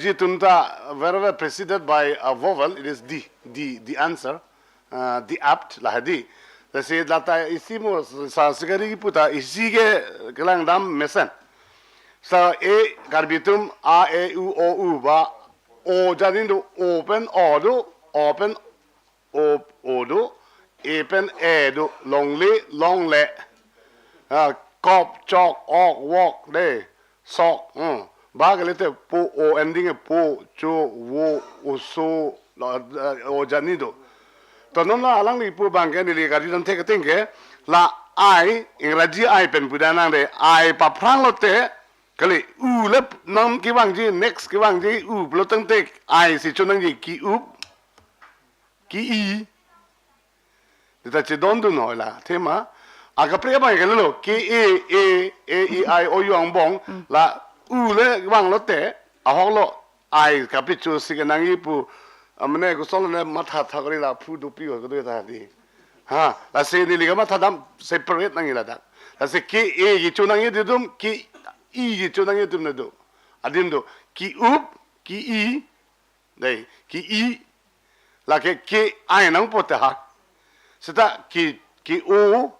G tunta wherever preceded by a vowel, it is the answer, the apt lahadi. Kasi lata isi mo sa sigari puta isi ke kelang dam mesen. Sa karbitum a u o u ba o jadi do open open do open do long le cop chalk walk de sok ba ke lete po o ending po cho wo uso o jadi do. Tonon la alang li pu bangke ni li kari dan teke tingke la I ingraji I pen budana de I pa prang lote kali u lep nam ki wang ji next ki wang ji u bloteng tek I si chonang ji ki u ki I dita che don du no la tema aga pre ba ke lo ki e I o yu ang bong la u le wang lote a hok lo I kapichu siganang i pu amne ko solo ne matha thagri la pu du pi ko do ta di ha la se ni liga matha dam separate nang ila da la se ki e gi chunang ye dum ki I gi chunang ye dum ne do adim do ki up ki I dai ki I la ke ai nang po ta ha seta ki o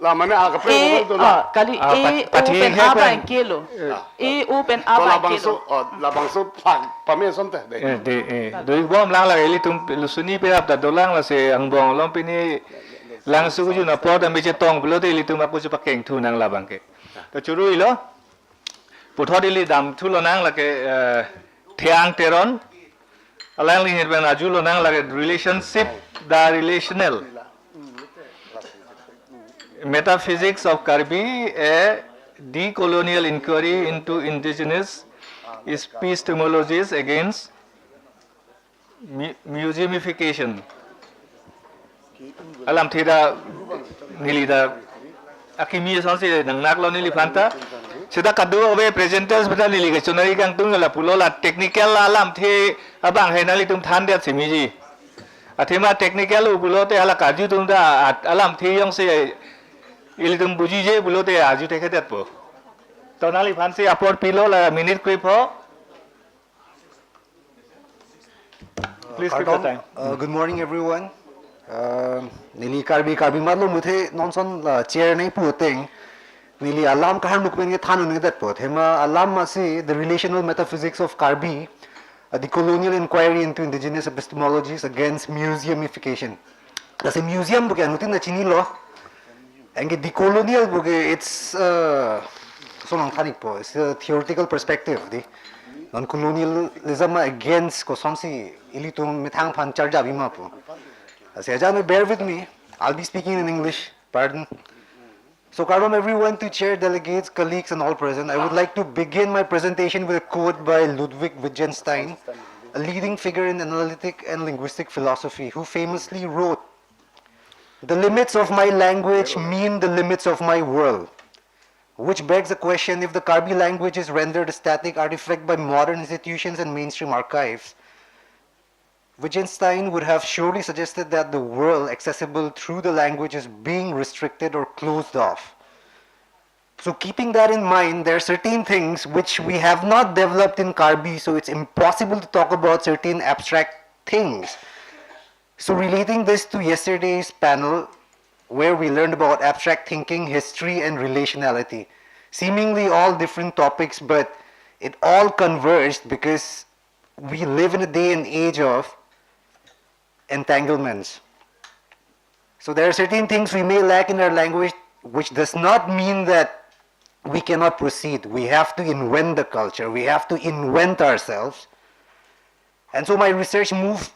la mana aga pre do la kali open apa en kilo open apa en kilo la bangso pa me son te doi bom lang la eli tum lusuni pe ap da dolang la se ang bong lom pini lang su ju na po da me che tong blo de eli tum apu chu pa keng thu nang la bang ke to churu i lo pu tho de li dam thu lo nang la ke thiang teron alang li ben aju lo nang la relationship da relational Metaphysics of Karbi, a decolonial inquiry into indigenous epistemologies against museumification. Alam thida nilida akimi sonsi nang naklo nili phanta sida kadu ove presenters bata nili ke chunari kang tung la pulo la technical alam the abang henali tum than dia simiji athema technical ubulo te ala kaju tum da alam the yong se ilitum buji je bulo te aju te khatet po tonali phansi upload pilo la minute clip ho please keep the time. Good morning everyone. Nili karbi malo muthe nonson la chair nei pu teng nili alam ka han lukmen ge thanu ne dat po thema alam ma si the relational metaphysics of Karbi, the colonial inquiry into indigenous epistemologies against museumification. That's a museum bukan nutin na chini lo and decolonial buke it's so nang thanik po it's a theoretical perspective di non colonialism against ko somsi ilitum mithang phan charja bima po Sejan, bear with me. I'll be speaking in English. Pardon. So, Karbi, everyone, to chair, delegates, colleagues, and all present, I would like to begin my presentation with a quote by Ludwig Wittgenstein, a leading figure in analytic and linguistic philosophy, who famously wrote, "The limits of my language mean the limits of my world," which begs the question, if the Karbi language is rendered a static artifact by modern institutions and mainstream archives, Wittgenstein would have surely suggested that the world accessible through the language is being restricted or closed off. So keeping that in mind, there are certain things which we have not developed in Karbi, so it's impossible to talk about certain abstract things. So relating this to yesterday's panel, where we learned about abstract thinking, history, and relationality, seemingly all different topics, but it all converged because we live in a day and age of entanglements. So there are certain things we may lack in our language, which does not mean that we cannot proceed. We have to invent the culture. We have to invent ourselves. And so my research moved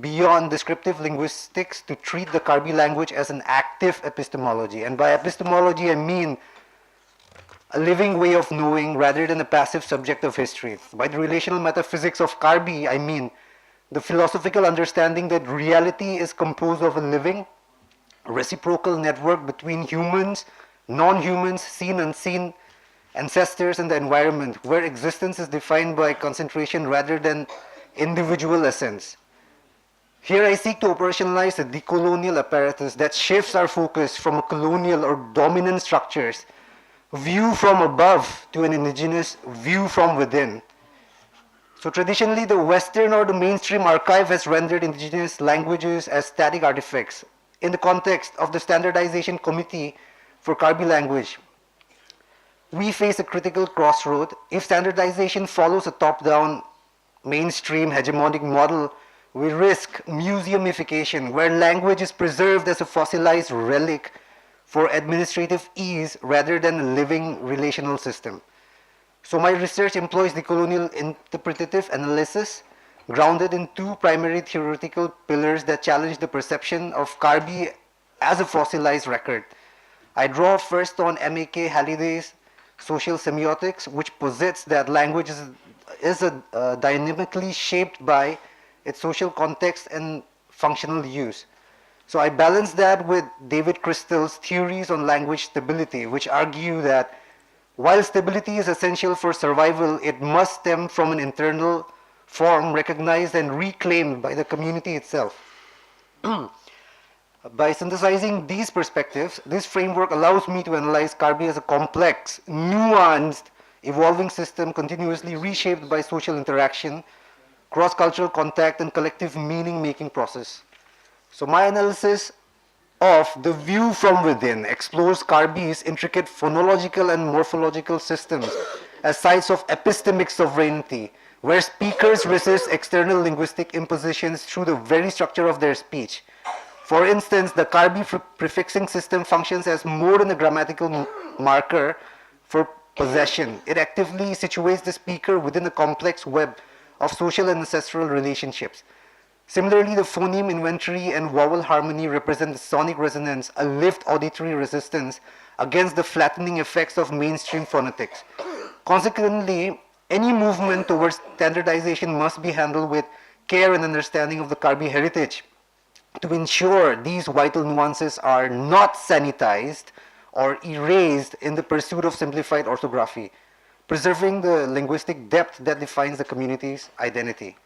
beyond descriptive linguistics to treat the Karbi language as an active epistemology. And by epistemology, I mean a living way of knowing rather than a passive subject of history. By the relational metaphysics of Karbi, I mean the philosophical understanding that reality is composed of a living, reciprocal network between humans, non-humans, seen, unseen, ancestors, and the environment, where existence is defined by concentration rather than individual essence. Here I seek to operationalize a decolonial apparatus that shifts our focus from colonial or dominant structures, view from above to an indigenous view from within. So traditionally, the Western or the mainstream archive has rendered indigenous languages as static artifacts. In the context of the Standardization Committee for Karbi language, we face a critical crossroad. If standardization follows a top-down, mainstream, hegemonic model, we risk museumification, where language is preserved as a fossilized relic for administrative ease rather than a living relational system. So my research employs decolonial interpretative analysis grounded in two primary theoretical pillars that challenge the perception of Karbi as a fossilized record. I draw first on M.A.K. Halliday's social semiotics, which posits that language is dynamically shaped by its social context and functional use. So I balance that with David Crystal's theories on language stability, which argue that while stability is essential for survival, it must stem from an internal form recognized and reclaimed by the community itself. By synthesizing these perspectives, this framework allows me to analyze Karbi as a complex, nuanced, evolving system continuously reshaped by social interaction, cross-cultural contact, and collective meaning-making process. So my analysis of the view from within explores Karbi's intricate phonological and morphological systems as sites of epistemic sovereignty, where speakers resist external linguistic impositions through the very structure of their speech. For instance, the Karbi prefixing system functions as more than a grammatical marker for possession. It actively situates the speaker within a complex web of social and ancestral relationships. Similarly, the phoneme inventory and vowel harmony represent the sonic resonance, a lift auditory resistance against the flattening effects of mainstream phonetics. Consequently, any movement towards standardization must be handled with care and understanding of the Karbi heritage to ensure these vital nuances are not sanitized or erased in the pursuit of simplified orthography, preserving the linguistic depth that defines the community's identity.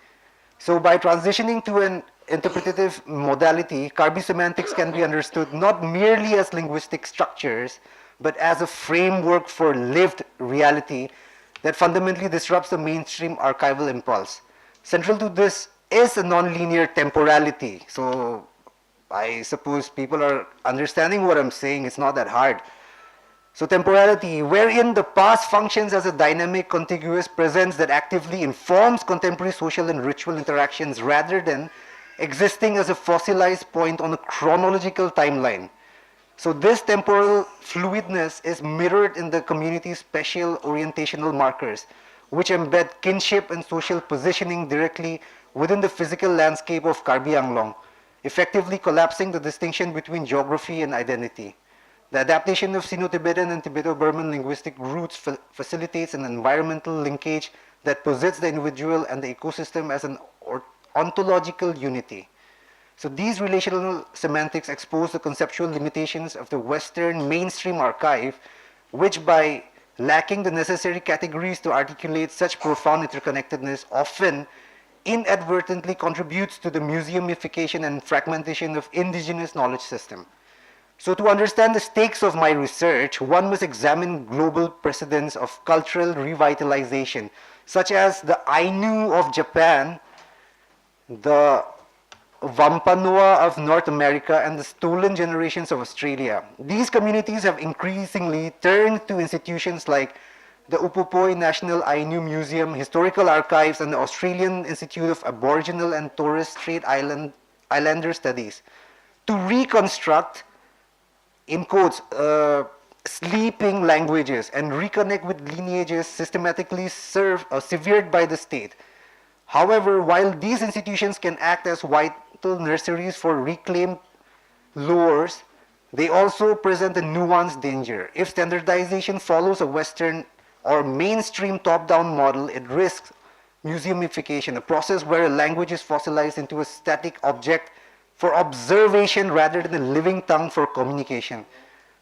So by transitioning to an interpretative modality, Karbi semantics can be understood not merely as linguistic structures, but as a framework for lived reality that fundamentally disrupts the mainstream archival impulse. Central to this is a nonlinear temporality. So I suppose people are understanding what I'm saying. It's not that hard. So temporality, wherein the past functions as a dynamic, contiguous presence that actively informs contemporary social and ritual interactions rather than existing as a fossilized point on a chronological timeline. So this temporal fluidness is mirrored in the community's spatial orientational markers, which embed kinship and social positioning directly within the physical landscape of Karbi Anglong, effectively collapsing the distinction between geography and identity. The adaptation of Sino-Tibetan and Tibeto-Burman linguistic roots facilitates an environmental linkage that posits the individual and the ecosystem as an ontological unity. So these relational semantics expose the conceptual limitations of the Western mainstream archive, which by lacking the necessary categories to articulate such profound interconnectedness often inadvertently contributes to the museumification and fragmentation of indigenous knowledge system. So to understand the stakes of my research, one must examine global precedents of cultural revitalization, such as the Ainu of Japan, the Wampanoag of North America, and the stolen generations of Australia. These communities have increasingly turned to institutions like the Upupoi National Ainu Museum, Historical Archives, and the Australian Institute of Aboriginal and Torres Strait Islander Studies to reconstruct, in quotes, sleeping languages and reconnect with lineages systematically severed by the state. However, while these institutions can act as vital nurseries for reclaimed lores, they also present a nuanced danger. If standardization follows a Western or mainstream top-down model, it risks museumification, a process where a language is fossilized into a static object for observation rather than a living tongue for communication.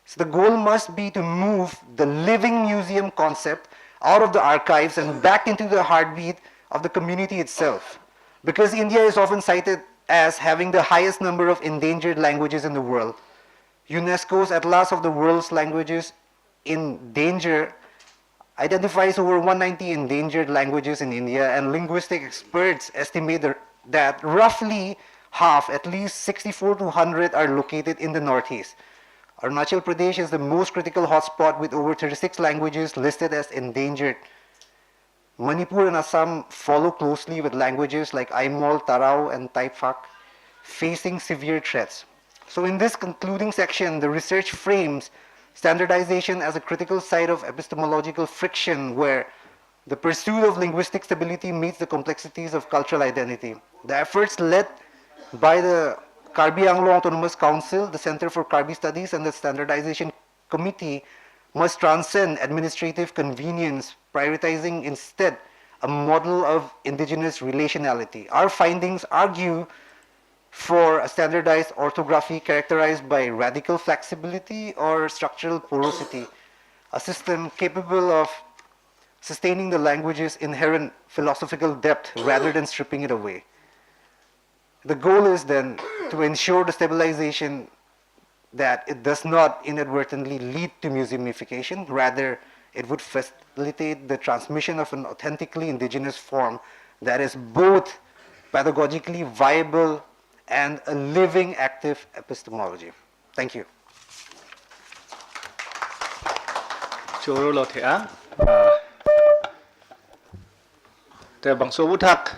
So the goal must be to move the living museum concept out of the archives and back into the heartbeat of the community itself. Because India is often cited as having the highest number of endangered languages in the world, UNESCO's Atlas of the World's Languages identifies over 190 endangered languages in India, and linguistic experts estimate that roughly half, at least 64 to 100, are located in the northeast. Arunachal Pradesh is the most critical hotspot with over 36 languages listed as endangered. Manipur and Assam follow closely with languages like Aimol, Tarao, and Taipak facing severe threats. So in this concluding section, the research frames standardization as a critical site of epistemological friction where the pursuit of linguistic stability meets the complexities of cultural identity. The efforts led by the Karbi Anglo Autonomous Council, the Center for Karbi Studies, and the Standardization Committee must transcend administrative convenience, prioritizing instead a model of indigenous relationality. Our findings argue for a standardized orthography characterized by radical flexibility or structural porosity, a system capable of sustaining the language's inherent philosophical depth rather than stripping it away. The goal is then to ensure the stabilization that it does not inadvertently lead to museumification, rather it would facilitate the transmission of an authentically indigenous form that is both pedagogically viable and a living active epistemology. Thank you. Choro lo thea. Te bang so buthak.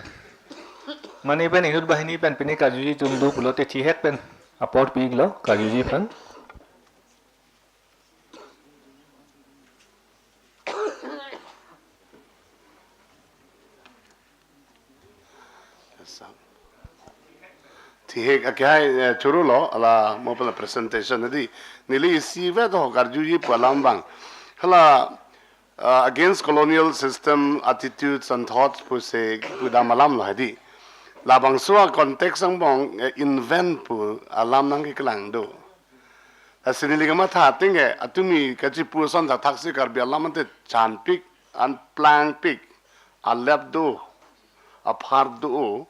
Mani pen inut bahini pen pini kajuji tumdu pulo te thi het pen aport pig lo kajuji pen. Thì cái churu lo là một cái presentation này nili si về đó karjuji palam bang hala against colonial system attitudes and thoughts pu se puda malam lo hadi la bang so context ang bang invent pu alam nang ki klang do asinili gama tha tinge atumi kachi pu son da thaksi karbi alam te chan pik an plang pik a lab do a phar do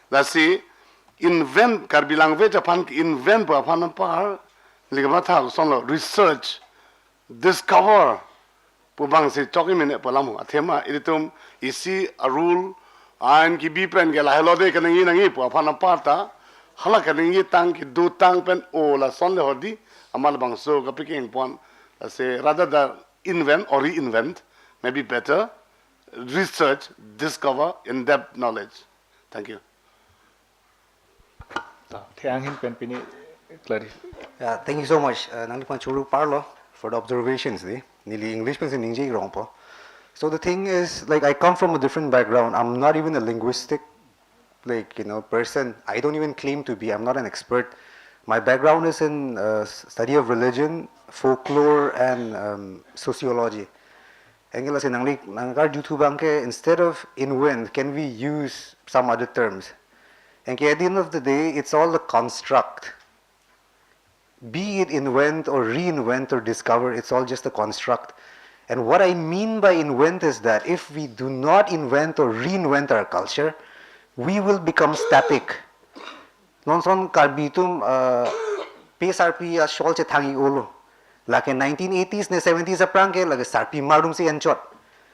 la si invent Karbi language upon invent upon par ligamata solo research discover pubang se choki mine palamu athema iritum isi a rule an ki bi pen gela hello de kanangi nangi upon parta hala kanangi tang ki do tang pen o la son le hodi amal bang so ka picking pon say rather than invent or reinvent maybe better research discover in depth knowledge. Thank you. Thank you so much, Nanglipan Churu Parlo, for the observations. Nearly English means in English wrong. So the thing is, like, I come from a different background. I'm not even a linguistic, person. I don't even claim to be. I'm not an expert. My background is in study of religion, folklore, and sociology. Instead of invent, can we use some other terms? And at the end of the day, it's all a construct. Be it invent or reinvent or discover, it's all just a construct. And what I mean by invent is that if we do not invent or reinvent our culture, we will become static. Non-son karbitum PSRP as shol che thangi ulo. Like in 1980s ne 70s aprang ke like sarpi marum si enchot.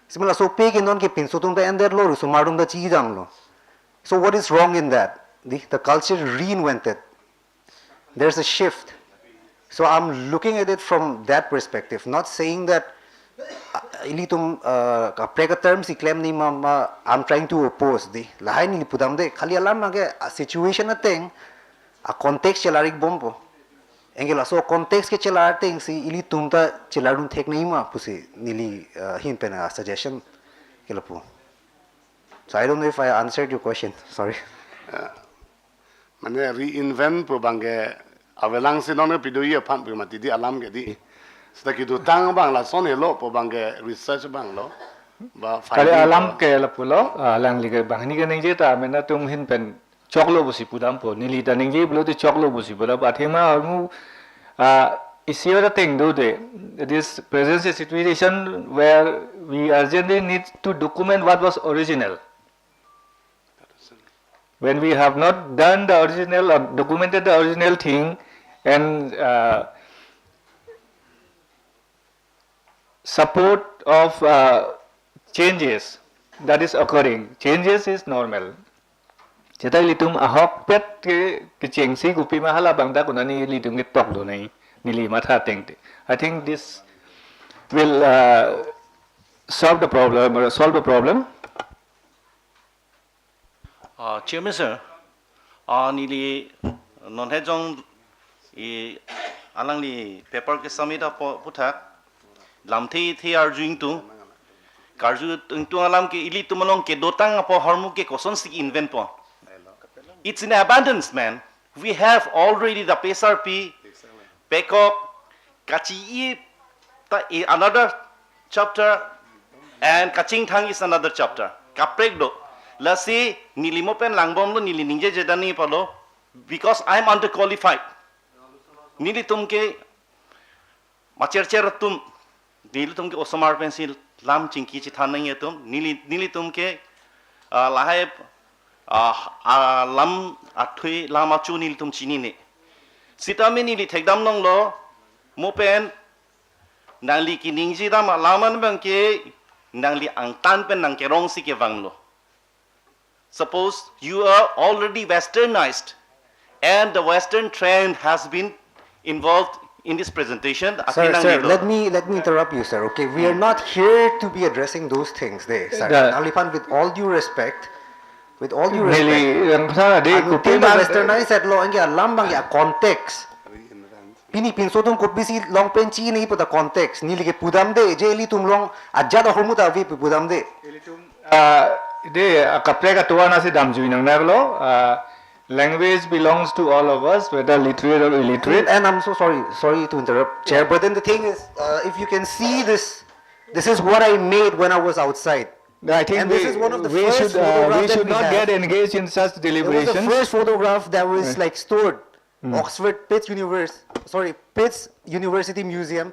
Similar so pe ke non ke pinsutum da ender lo so marum da chi jam lo. So what is wrong in that? The culture reinvented. There's a shift. So I'm looking at it from that perspective, not saying that terms I'm trying to oppose. Lahay ni pudam de khali alam a situation na ting a context chelarik bombo. Engela so context ke chelar ting si ili tumta chelarun thek nahi ma pusi nili hin pena suggestion kelapu. So I don't know if I answered your question. Sorry. Mane reinvent po bangge avelang sinone pidoi pan po matidi alam ke di. Sida kitu tang bang la son hello po bangge research bang lo. Ba kali alam ke la pulo lang liga bang ni ganing jeta mena tum hin pen choklo busi pudam po nili ta ning je bulo te choklo busi bulo ba thema mu is here the thing do they this present situation where we urgently need to document what was original. When we have not done the original or documented the original thing, and support of changes that is occurring. Changes is normal. Kita litum ahok pet ke chengsi gupi mahala bangda kunani litum ke tok do nai nili matha tengte. I think this will solve the problem or solve the problem. Chairman sir, nili non hejong alang li paper ke samita puthak lam thi arjuing tu karju tu alam ke ili tu malong ke dotang apo harmu ke koson sik invent po. It's in abundance, man. We have already the PSRP, PECOC, Kachi another chapter, and Kaching Thang is another chapter. Kaprek do. Lasi nilimopen langbom lo nili ninja jedani palo because I'm underqualified. Nili tumke macher tum nili tumke osomar pencil lam chinki chithanang yetum nili tumke lahai lam athui lama chu nil tum chini ne sita me nili thekdam nong lo mopen nangli ki ningji dam laman bang ke nangli ang tan pen nang ke rong si ke wang lo. Suppose you are already westernized and the western trend has been involved in this presentation. Sir, let me interrupt you, sir. Okay, we are not here to be addressing those things there, sir. Nalipan, with all due respect, Really, ang sana di anu kupi tinda man westernized at lo ang lambang ya context. Pini pinso tum kupisi long penchi ni pada context. Nili ke pudam de jeli tum long ajada hormuta vi pudam de. de kapre ka tuwa na si damjui nang naglo language belongs to all of us whether literate or illiterate. And I'm so sorry to interrupt, Chair. But then the thing is, if you can see this is what I made when I was outside. I think And this is one of the we first should photographs that not we have. get engaged in such It was deliberations. the first photograph that was like stored. Oxford Pitt University Museum.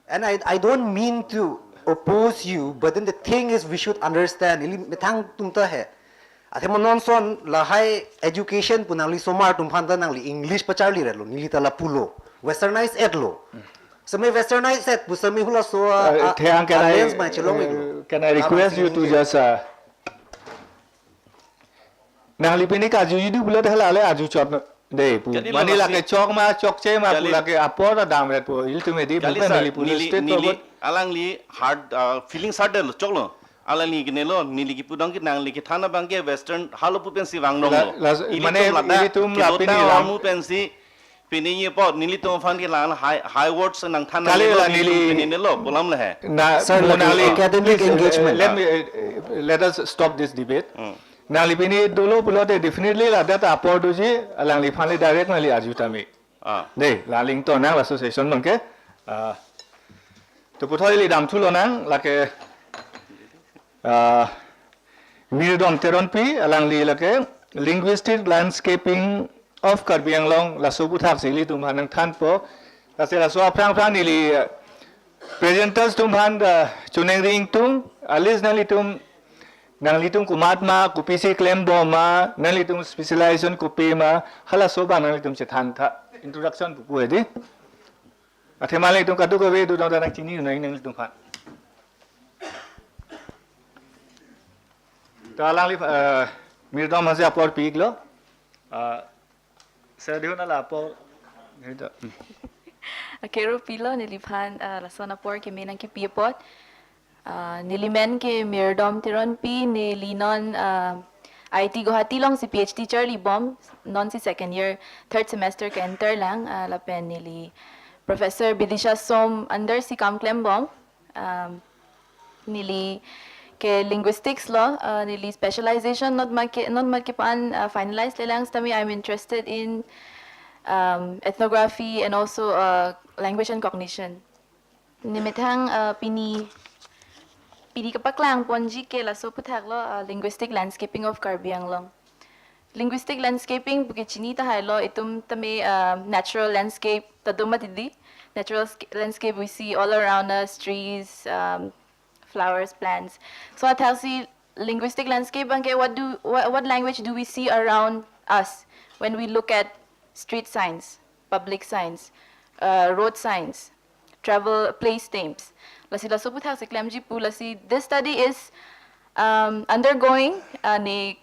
And I don't mean to oppose you, but then the thing is we should understand. Ili metang tumta hai. Ate manon son lahai education punangli somar tumphanda nangli English pacharli relo nili tala pulo westernized etlo. Samay westernized et pusami hula so Thiang, lens ma chelong can I request you to just nang lipini ka ju yidu bulat hala ale aju chop de pu mani la ke chok ma chok che ma pu la ke apor da dam ret pu il tu me di bu pe nili pu state forward alang li hard feelings hard lo choklo alang li gnelo nili ki pudang ki nang li ki thana bangke western halo pu pensi wang long lo mane ili tum la pini ramu pensi pini ye po nili tum fan ki lang high words nang thana Kali la nili lo bolam le hai na Sir, like Nali, academic please, engagement. let us stop this debate. Nang lipini dulu pulote definitely la data apor doji alang lipani direct nali ajutami. De la link to nang association bangke to puthoi li dam thulo nang la ke mirdom teron pi alang li la ke linguistic landscaping of Karbi Anglong la subu thak sili tum hanang than po la se la so prang prang ni li presenters tum han chuneng ring tum alis nali tum nang litung kumatma kupisi claim boma nang litung specialization kupima hala soba nang litung chethan tha introduction bu edi athema litung kadu ko ve du dang nang chini nang nang litung khan ta lang li mirdom hasia por piglo sa diho na la por nito Akero pilo nilipan lasona por ke menang ki piepot. Nilimen ke mirdom tiron pi nilinon IT Guwahati long si PhD Charlie Bomb non si second year third semester ka enter lang lapen nili Professor Bidisha Som under si Kamklem Bomb nili ke linguistics law nili specialization not magkipan finalized lang stami I'm interested in ethnography and also language and cognition. Nimitang pini kapaklang ponji ke laso puthak lo linguistic landscaping of Karbi Anglong. Linguistic landscaping bukichini ta lo itum tame natural landscape tadumatidi. Natural landscape we see all around us, trees, flowers, plants. So at si linguistic landscape bangke what language do we see around us when we look at street signs, public signs, road signs, travel place names. Lasi laso puthak si claim ji pu lasi. This study is undergoing ni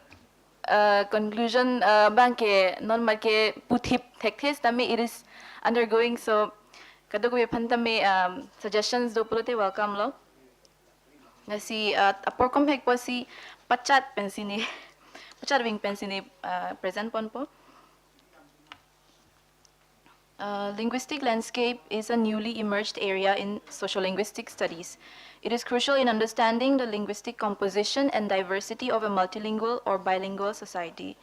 conclusion bang ke non ma ke puthip thekhes tami it is undergoing, so kadok we phantame suggestions do pulote welcome lo. Nasi aporkom hek po si pachat pensini pachat wing pensini present pon po. Linguistic landscape is a newly emerged area in sociolinguistic studies. It is crucial in understanding the linguistic composition and diversity of a multilingual or bilingual society.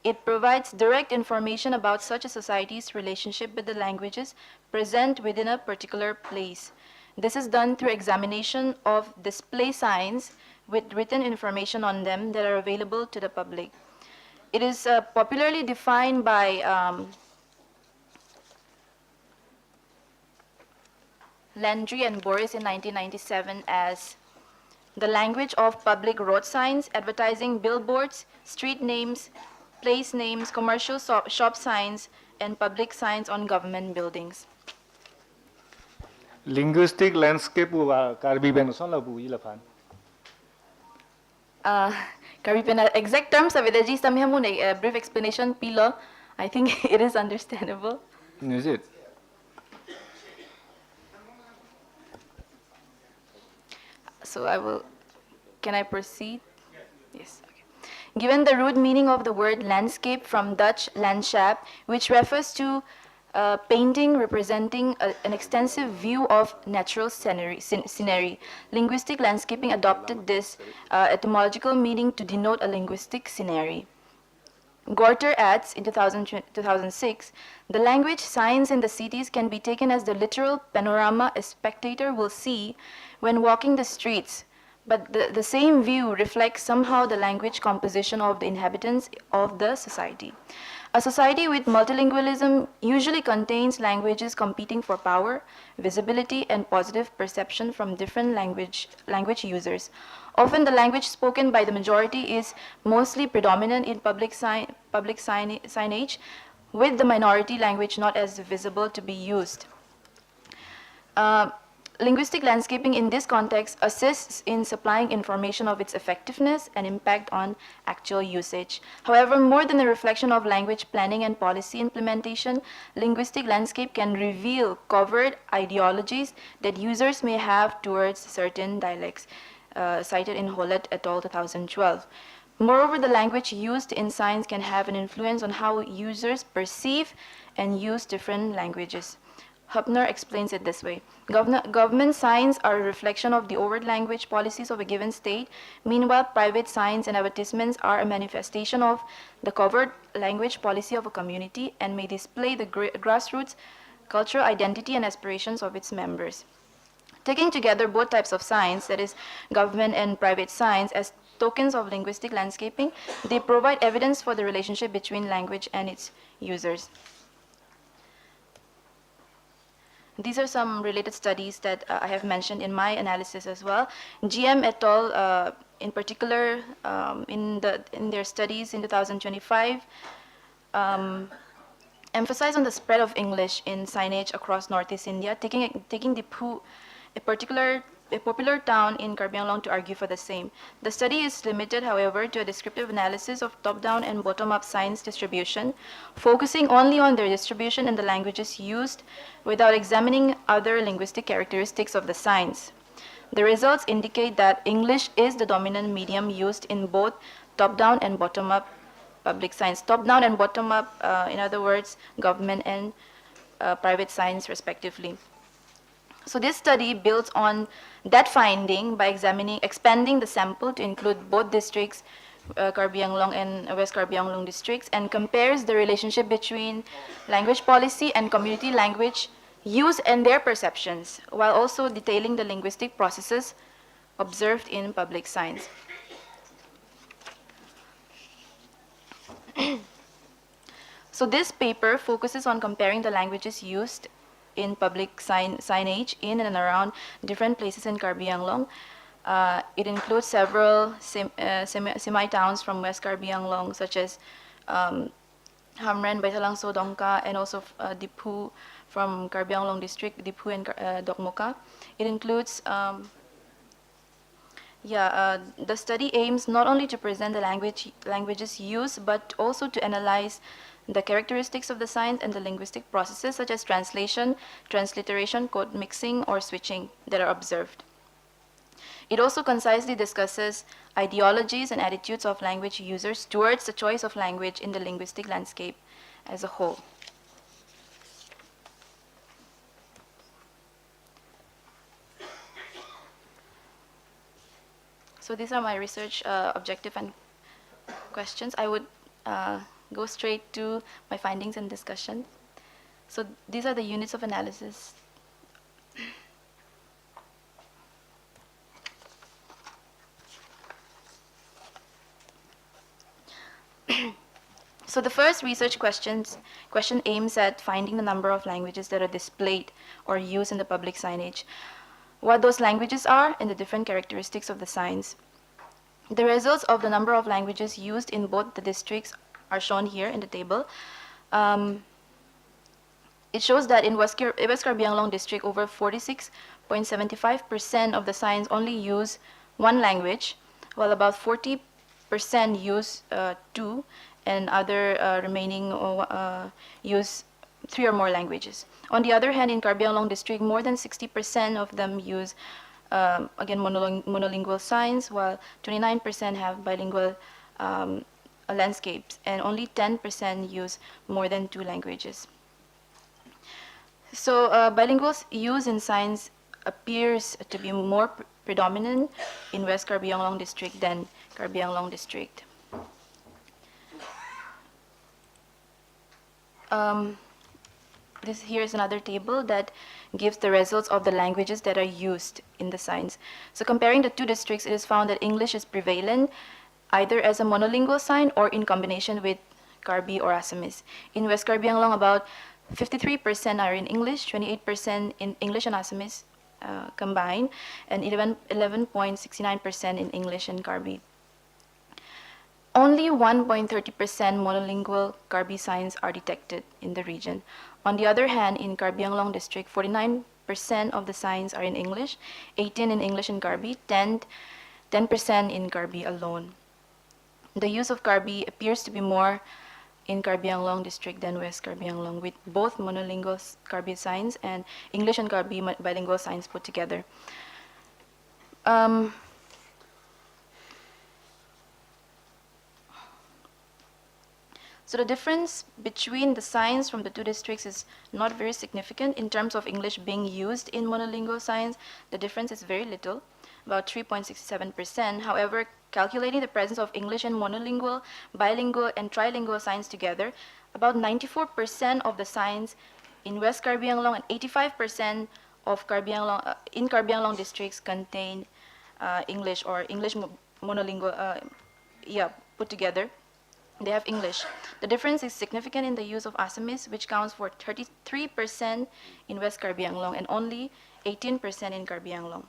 It provides direct information about such a society's relationship with the languages present within a particular place. This is done through examination of display signs with written information on them that are available to the public. It is popularly defined by Landry and Boris in 1997 as the language of public road signs, advertising, billboards, street names, place names, commercial shop signs, and public signs on government buildings. Linguistic landscape wa Karbi ben son la bu yi la fan. Karbi pena exact terms of it, just a brief explanation pilo. I think it is understandable. Is it? So can I proceed? Yes, okay. Given the root meaning of the word landscape from Dutch landschap, which refers to painting representing an extensive view of natural scenery, linguistic landscaping adopted this etymological meaning to denote a linguistic scenery. Gorter adds in 2006, the language signs in the cities can be taken as the literal panorama a spectator will see when walking the streets, but the same view reflects somehow the language composition of the inhabitants of the society. A society with multilingualism usually contains languages competing for power, visibility, and positive perception from different language users. Often the language spoken by the majority is mostly predominant in public signage, with the minority language not as visible to be used. Linguistic landscaping in this context assists in supplying information of its effectiveness and impact on actual usage. However, more than a reflection of language planning and policy implementation, linguistic landscape can reveal covert ideologies that users may have towards certain dialects, cited in Hollet et al. 2012. Moreover, the language used in signs can have an influence on how users perceive and use different languages. Hupner explains it this way. Government signs are a reflection of the overt language policies of a given state. Meanwhile, private signs and advertisements are a manifestation of the covert language policy of a community and may display the grassroots cultural identity and aspirations of its members. Taking together both types of signs, that is, government and private signs, as tokens of linguistic landscaping, they provide evidence for the relationship between language and its users. These are some related studies that I have mentioned in my analysis as well. GM et al. In particular, in their studies in 2025, emphasize on the spread of English in signage across Northeast India, taking a popular town in Karbi Anglong to argue for the same. The study is limited, however, to a descriptive analysis of top-down and bottom-up signs distribution, focusing only on their distribution and the languages used without examining other linguistic characteristics of the signs. The results indicate that English is the dominant medium used in both top-down and bottom-up public signs. Top-down and bottom-up, in other words, government and private signs, respectively. So this study builds on that finding by expanding the sample to include both districts, Karbi Anglong and West Karbi Anglong districts, and compares the relationship between language policy and community language use and their perceptions, while also detailing the linguistic processes observed in public signs. So this paper focuses on comparing the languages used in public signage in and around different places in Karbi Anglong. It includes several semi-towns from West Karbi Anglong, such as Hamren, Baitalang Sodongka, and also Dipu from Karbi Anglong District, Dipu and Dokmoka. It includes the study aims not only to present the languages used, but also to analyze the characteristics of the signs and the linguistic processes such as translation, transliteration, code mixing, or switching that are observed. It also concisely discusses ideologies and attitudes of language users towards the choice of language in the linguistic landscape as a whole. So these are my research objective and questions. I would go straight to my findings and discussion. So these are the units of analysis. So the first research question aims at finding the number of languages that are displayed or used in the public signage, what those languages are, and the different characteristics of the signs. The results of the number of languages used in both the districts are shown here in the table. It shows that in West Karbi Anglong district, over 46.75% of the signs only use one language, while about 40% use two, and other remaining use 3 or more languages. On the other hand, in Karbi Anglong district, more than 60% of them use again monolingual signs, while 29% have bilingual landscapes, and only 10% use more than 2 languages. So bilingual use in signs appears to be more predominant in West Karbi Anglong district than Karbi Anglong district. This here is another table that gives the results of the languages that are used in the signs. So comparing the two districts, it is found that English is prevalent either as a monolingual sign or in combination with Karbi or Assamese. In West Karbi Anglong, about 53% are in English, 28% in English and Assamese combined, and 11.69% in English and Karbi. Only 1.30% monolingual Karbi signs are detected in the region. On the other hand, in Karbi Anglong district, 49% of the signs are in English, 18% in English and Karbi, 10% in Karbi alone. The use of Karbi appears to be more in Karbi Anglong district than West Karbi Anglong, with both monolingual Karbi signs and English and Karbi bilingual signs put together. So the difference between the signs from the two districts is not very significant. In terms of English being used in monolingual signs, the difference is very little, about 3.67%. However, calculating the presence of English and monolingual, bilingual, and trilingual signs together, about 94% of the signs in West Karbi Anglong and 85% of in Karbi Anglong districts contain English or English monolingual, put together. They have English. The difference is significant in the use of Assamese, which counts for 33% in West Karbi Anglong and only 18% in Karbi Anglong.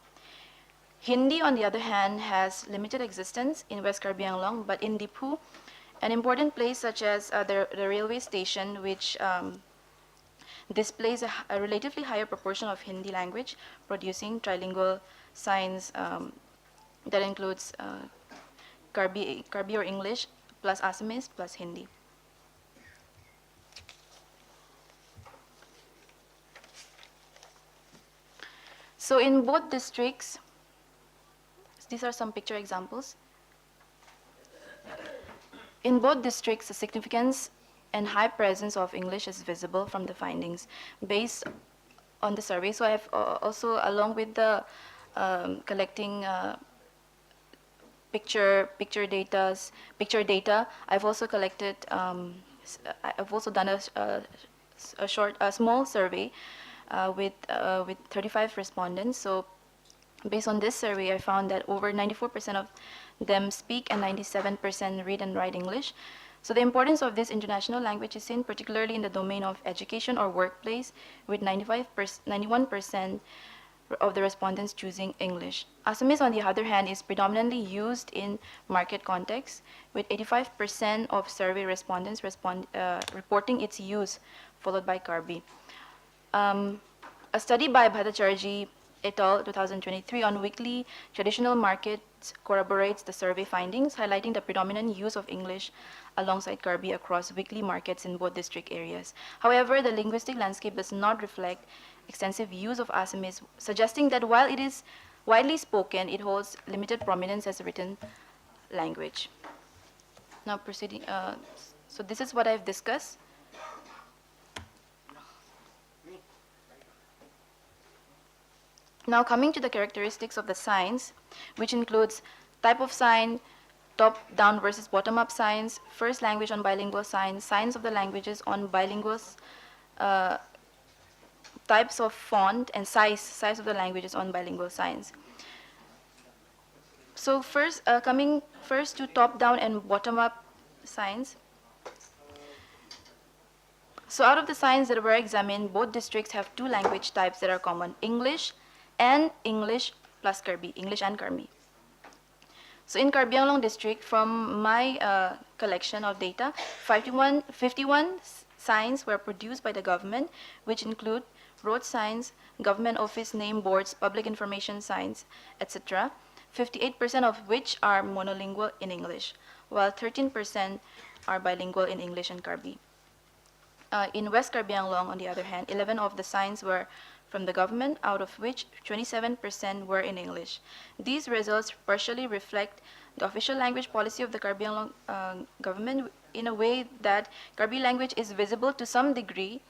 Hindi, on the other hand, has limited existence in West Karbi Anglong, but in Dipu, an important place such as the railway station, which displays a relatively higher proportion of Hindi language, producing trilingual signs that includes Karbi or English, plus Assamese, plus Hindi. So in both districts, these are some picture examples. In both districts, the significance and high presence of English is visible from the findings based on the survey. So I have also, along with the collecting picture data, I've also collected, I've also done a small survey with 35 respondents. So based on this survey, I found that over 94% of them speak and 97% read and write English. So the importance of this international language is seen particularly in the domain of education or workplace, with 91% of the respondents choosing English. Assamese, on the other hand, is predominantly used in market context, with 85% of survey respondents reporting its use, followed by Karbi. A study by Bhattacharjee et al. 2023 on weekly traditional markets corroborates the survey findings, highlighting the predominant use of English alongside Karbi across weekly markets in both district areas. However, the linguistic landscape does not reflect extensive use of Assamese, suggesting that while it is widely spoken, it holds limited prominence as a written language. Now proceeding, so this is what I've discussed. Now coming to the characteristics of the signs, which includes type of sign, top-down versus bottom-up signs, first language on bilingual signs, signs of the languages on bilinguals, types of font, and size of the languages on bilingual signs. So first, coming first to top-down and bottom-up signs. So out of the signs that were examined, both districts have two language types that are common: English and English plus Karbi, English and Karbi. So in Karbi Anglong district, from my collection of data, 51 signs were produced by the government, which include road signs, government office name boards, public information signs, etc., 58% of which are monolingual in English, while 13% are bilingual in English and Karbi. In West Karbi Anglong, on the other hand, 11 of the signs were from the government, out of which 27% were in English. These results partially reflect the official language policy of the Karbi Anglong government in a way that Karbi language is visible to some degree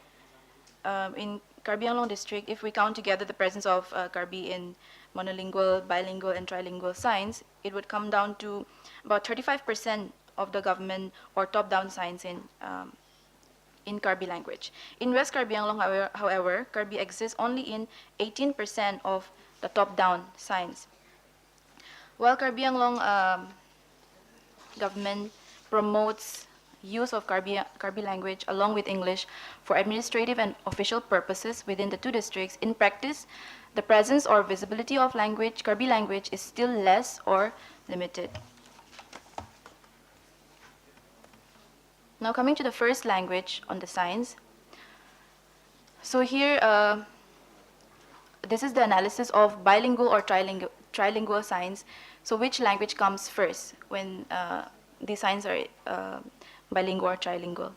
in Karbi Anglong district. If we count together the presence of Karbi in monolingual, bilingual, and trilingual signs, it would come down to about 35% of the government or top-down signs in Karbi language. In West Karbi Anglong, however, Karbi exists only in 18% of the top-down signs. While Karbi Anglong government promotes use of Karbi language along with English for administrative and official purposes within the two districts, in practice, the presence or visibility of Karbi language is still less or limited. Now coming to the first language on the signs. So here, this is the analysis of bilingual or trilingual signs. So which language comes first when these signs are bilingual or trilingual?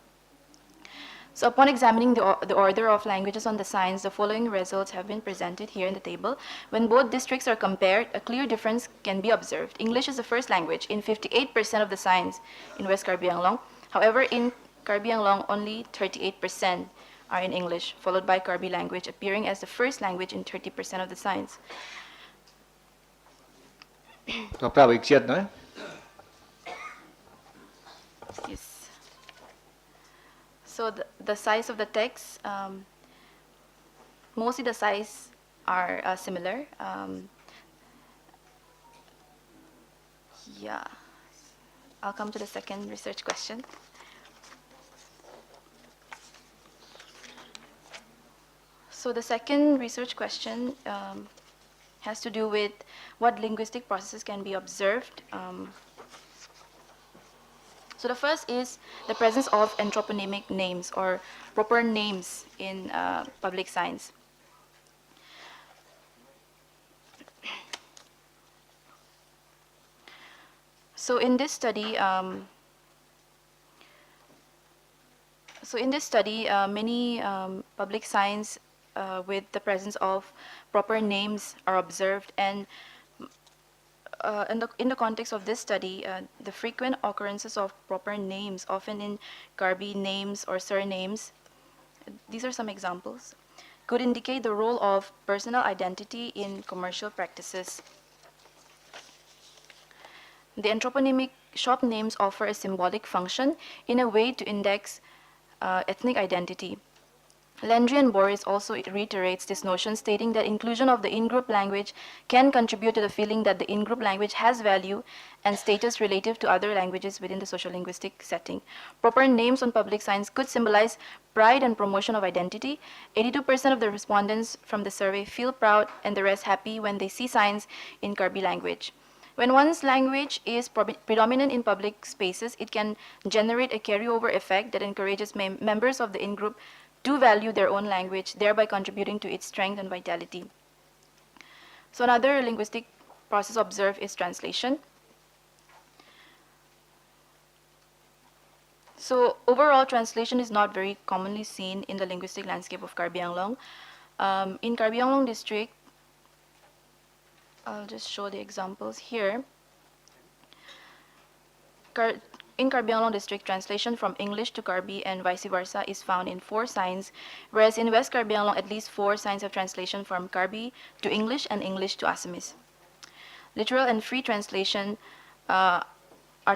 So upon examining the order of languages on the signs, the following results have been presented here in the table. When both districts are compared, a clear difference can be observed. English is the first language in 58% of the signs in West Karbi Anglong. However, in Karbi Anglong, only 38% are in English, followed by Karbi language appearing as the first language in 30% of the signs. Có pra việc chết nữa. Yes. So the size of the text, mostly the size are similar. Yeah. I'll come to the second research question. So the second research question has to do with what linguistic processes can be observed. So the first is the presence of anthroponymic names or proper names in public signs. So in this study, many public signs with the presence of proper names are observed, and in the context of this study, the frequent occurrences of proper names, often in Karbi names or surnames, these are some examples, could indicate the role of personal identity in commercial practices. The anthroponymic shop names offer a symbolic function in a way to index ethnic identity. Landry and Boris also reiterates this notion, stating that inclusion of the in-group language can contribute to the feeling that the in-group language has value and status relative to other languages within the social-linguistic setting. Proper names on public signs could symbolize pride and promotion of identity. 82% of the respondents from the survey feel proud and the rest happy when they see signs in Karbi language. When one's language is predominant in public spaces, it can generate a carryover effect that encourages members of the in-group to value their own language, thereby contributing to its strength and vitality. So another linguistic process observed is translation. So overall, translation is not very commonly seen in the linguistic landscape of Karbi Anglong. In Karbi Anglong district, I'll just show the examples here. In Karbi Anglong district, translation from English to Karbi and vice versa is found in 4 signs, whereas in West Karbi Anglong, at least 4 signs of translation from Karbi to English and English to Assamese. Literal and free translation are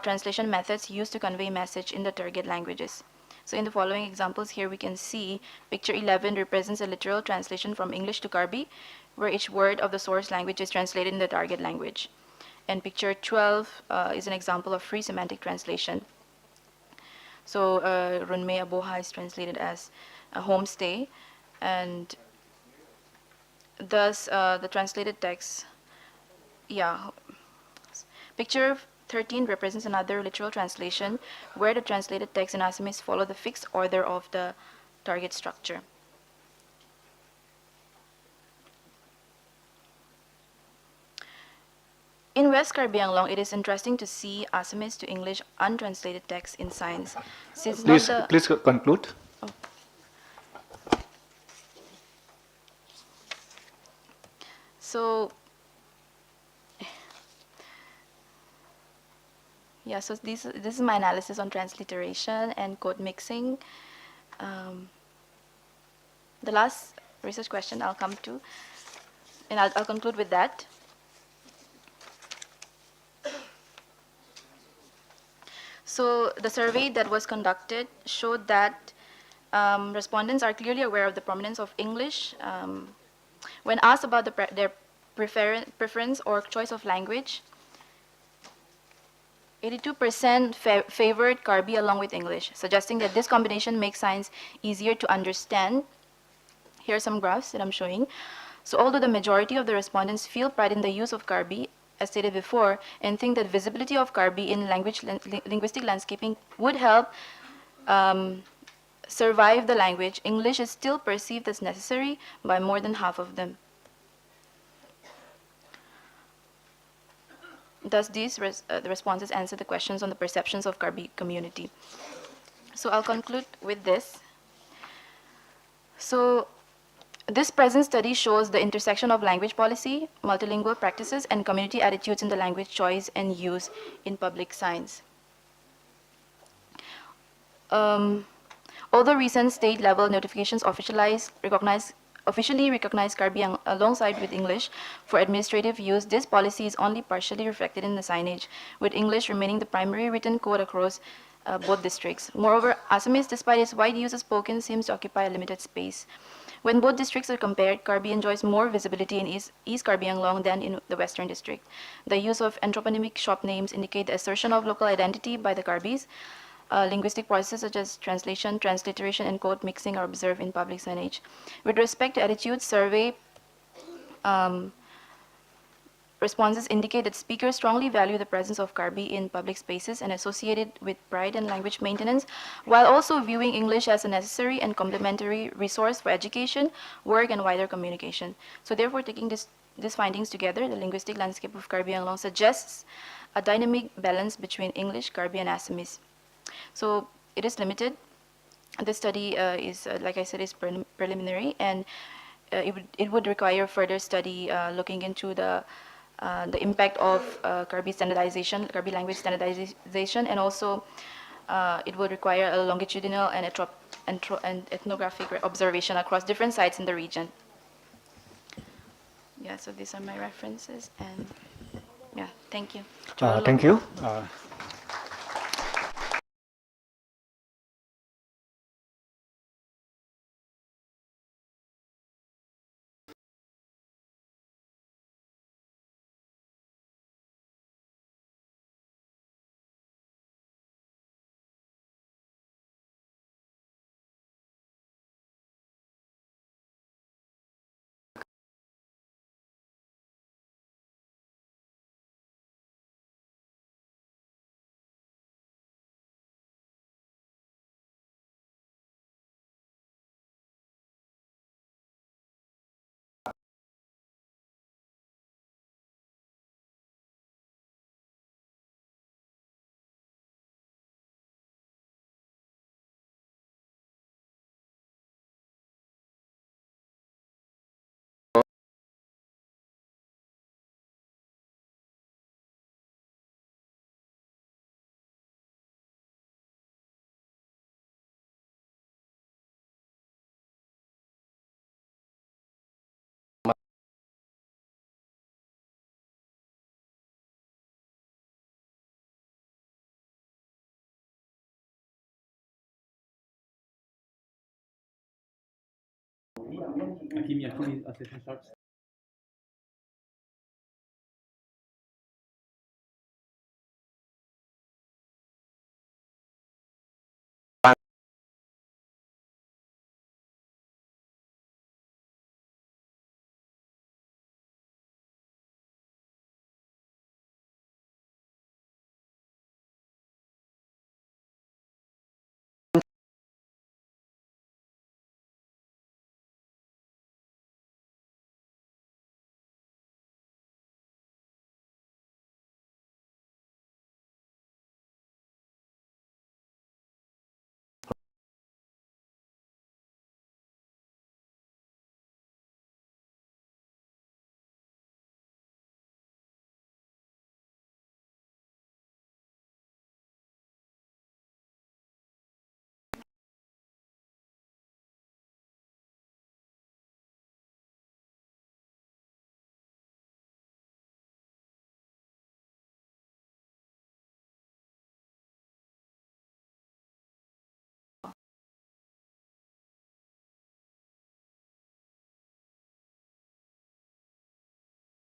translation methods used to convey message in the target languages. So in the following examples here, we can see picture 11 represents a literal translation from English to Karbi, where each word of the source language is translated in the target language. And picture 12 is an example of free semantic translation. So Runme Aboha is translated as a homestay, and thus the translated text, Picture 13 represents another literal translation where the translated text in Assamese follow the fixed order of the target structure. In West Karbi Anglong, it is interesting to see Assamese to English untranslated text in signs. Since Please conclude. So, so this is my analysis on transliteration and code mixing. The last research question I'll come to, and I'll conclude with that. So the survey that was conducted showed that respondents are clearly aware of the prominence of English. When asked about their preference or choice of language, 82% favored Karbi along with English, suggesting that this combination makes signs easier to understand. Here are some graphs that I'm showing. So although the majority of the respondents feel pride in the use of Karbi, as stated before, and think that visibility of Karbi in linguistic landscaping would help survive the language, English is still perceived as necessary by more than half of them. Thus, the responses answer the questions on the perceptions of Karbi community. So I'll conclude with this. So this present study shows the intersection of language policy, multilingual practices, and community attitudes in the language choice and use in public signs. Although recent state-level notifications officially recognize Karbi alongside with English for administrative use, this policy is only partially reflected in the signage, with English remaining the primary written code across both districts. Moreover, Assamese, despite its wide use as spoken, seems to occupy a limited space. When both districts are compared, Karbi enjoys more visibility in East Karbi Anglong than in the Western District. The use of anthroponymic shop names indicate the assertion of local identity by the Karbis. Linguistic processes such as translation, transliteration, and code mixing are observed in public signage. With respect to attitudes, survey responses indicate that speakers strongly value the presence of Karbi in public spaces and associate it with pride and language maintenance, while also viewing English as a necessary and complementary resource for education, work, and wider communication. So therefore, taking these findings together, the linguistic landscape of Karbi Anglong suggests a dynamic balance between English, Karbi, and Assamese. So it is limited. This study is, like I said, is preliminary, and it would require further study looking into the impact of Karbi standardization, Karbi language standardization, and also it would require a longitudinal and ethnographic observation across different sites in the region. Yeah, so these are my references, and yeah, thank you. Thank you. Akimi, Akimi, assistant starts.